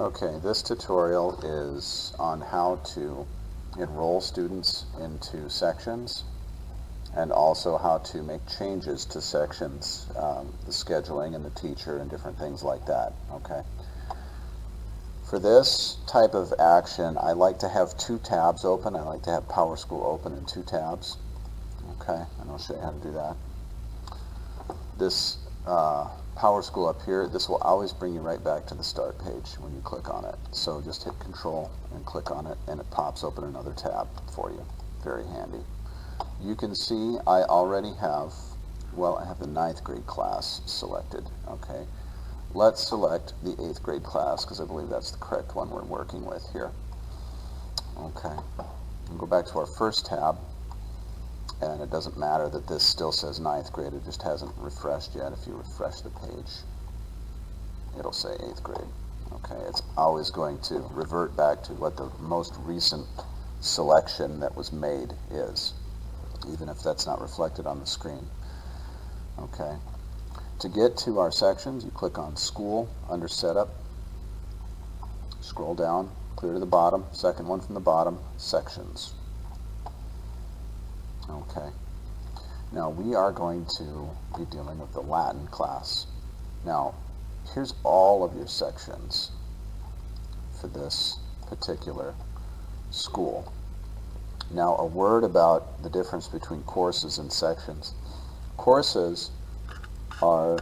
Okay, this tutorial is on how to enroll students into sections and also how to make changes to sections, the scheduling and the teacher and different things like that. Okay. For this type of action, I like to have two tabs open. I like to have PowerSchool open in two tabs. Okay, and I'll show you how to do that. This PowerSchool up here, this will always bring you right back to the start page when you click on it. So just hit Control and click on it and it pops open another tab for you. Very handy. You can see I already have, well, I have the 9th grade class selected. Okay, let's select the 8th grade class because I believe that's the correct one we're working with here. Okay, we'll go back to our first tab. And it doesn't matter that this still says 9th grade, it just hasn't refreshed yet. If you refresh the page, it'll say 8th grade. Okay, it's always going to revert back to what the most recent selection that was made is, even if that's not reflected on the screen. Okay, to get to our sections, you click on School under Setup, scroll down, clear to the bottom, second one from the bottom, Sections. Okay, now we are going to be dealing with the Latin class. Now, here's all of your sections for this particular school. Now, a word about the difference between courses and sections. Courses are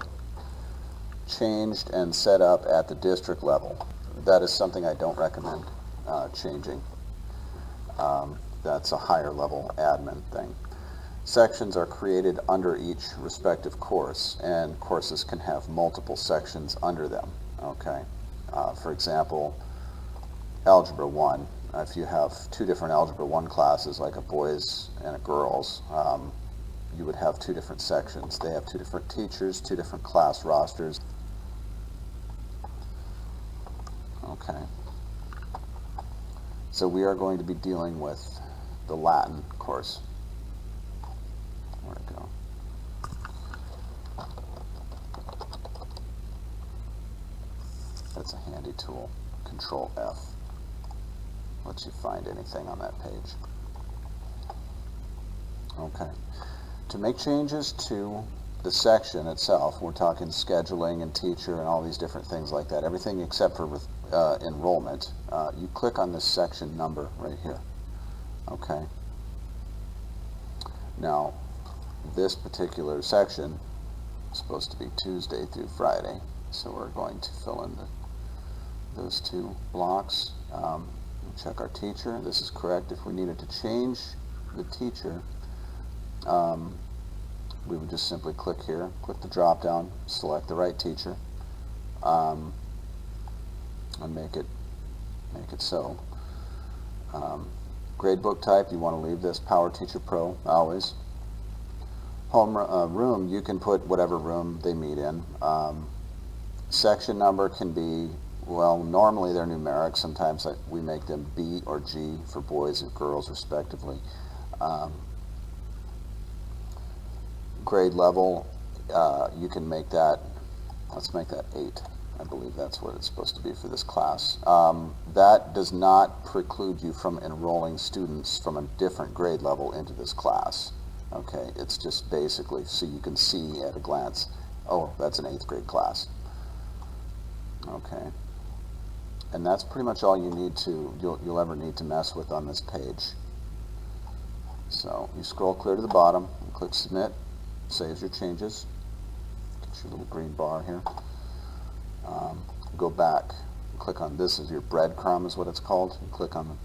changed and set up at the district level. That is something I don't recommend changing. That's a higher level admin thing. Sections are created under each respective course, and courses can have multiple sections under them. Okay, for example, Algebra 1. If you have two different Algebra 1 classes, like a boys and a girls, you would have two different sections. They have two different teachers, two different class rosters. Okay, so we are going to be dealing with the Latin course. Where'd it go? That's a handy tool. Control F lets you find anything on that page. Okay. To make changes to the section itself, we're talking scheduling and teacher and all these different things like that, everything except for with enrollment, you click on this section number right here. Okay. Now, this particular section is supposed to be Tuesday through Friday, so we're going to fill in those two blocks. Check our teacher. This is correct. If we needed to change the teacher, we would just simply click here, click the drop down, select the right teacher, and make it so. Gradebook type, you want to leave this Power Teacher Pro always. Home room, you can put whatever room they meet in. Section number can be, well, normally they're numeric. Sometimes we make them B or G for boys and girls respectively. Grade level, you can make that, let's make that 8. I believe that's what it's supposed to be for this class. That does not preclude you from enrolling students from a different grade level into this class. Okay, it's just basically so you can see at a glance, oh, that's an 8th grade class. Okay, and that's pretty much all you need to, you'll ever need to mess with on this page. So you scroll clear to the bottom and click Submit, saves your changes. Get your little green bar here. Go back, click on this is your breadcrumb is what it's called. You click on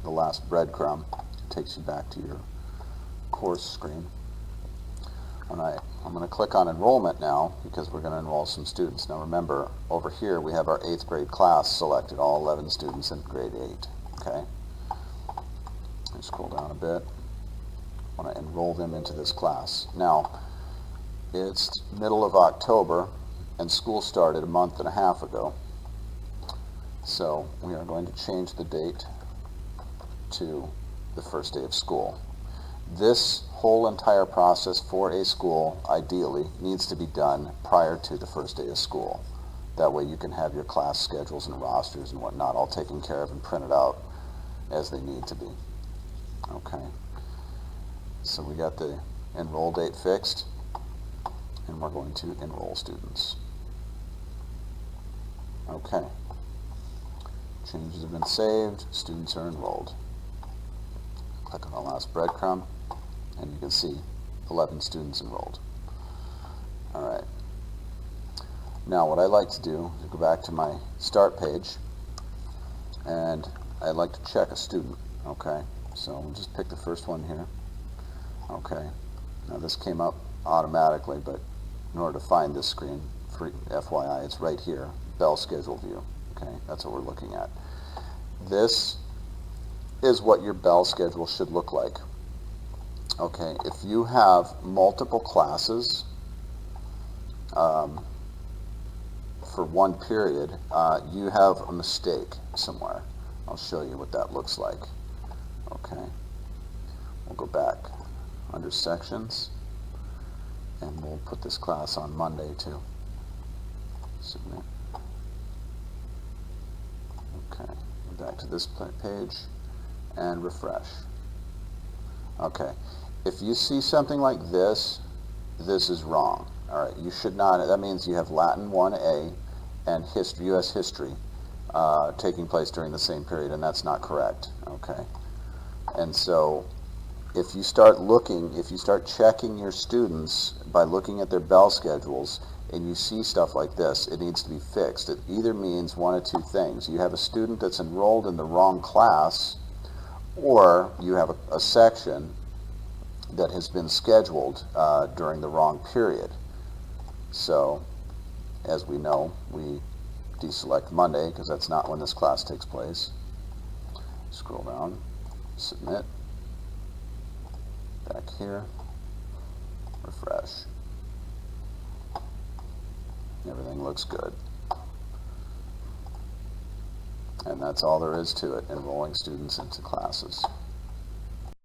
the last breadcrumb, it takes you back to your course screen. I'm going to click on enrollment now because we're going to enroll some students. Now remember, over here we have our 8th grade class selected, all 11 students in grade 8. Okay, I scroll down a bit. I want to enroll them into this class. Now, it's middle of October and school started a month and a half ago. So we are going to change the date to the first day of school. This whole entire process for a school, ideally, needs to be done prior to the first day of school. That way you can have your class schedules and rosters and whatnot all taken care of and printed out as they need to be. Okay, so we got the enroll date fixed, and we're going to enroll students. Okay, changes have been saved, students are enrolled. Click on the last breadcrumb, and you can see 11 students enrolled. All right. Now what I like to do is go back to my start page, and I'd like to check a student. Okay, so we'll just pick the first one here. Okay, now this came up automatically, but in order to find this screen, for FYI, it's right here, bell schedule view. Okay, that's what we're looking at. This is what your bell schedule should look like. Okay, if you have multiple classes for one period, you have a mistake somewhere. I'll show you what that looks like. Okay, we'll go back under sections, and we'll put this class on Monday too. Submit. Okay, back to this page and refresh. Okay, if you see something like this, this is wrong. All right, you should not. That means you have Latin 1A and history, U.S. history taking place during the same period, and that's not correct. Okay, and so if you start looking, if you start checking your students by looking at their bell schedules, and you see stuff like this, it needs to be fixed. It either means one of two things: you have a student that's enrolled in the wrong class, or you have a section that has been scheduled during the wrong period. So, as we know, we deselect Monday because that's not when this class takes place. Scroll down, submit, back here, refresh. Everything looks good. And that's all there is to it, enrolling students into classes.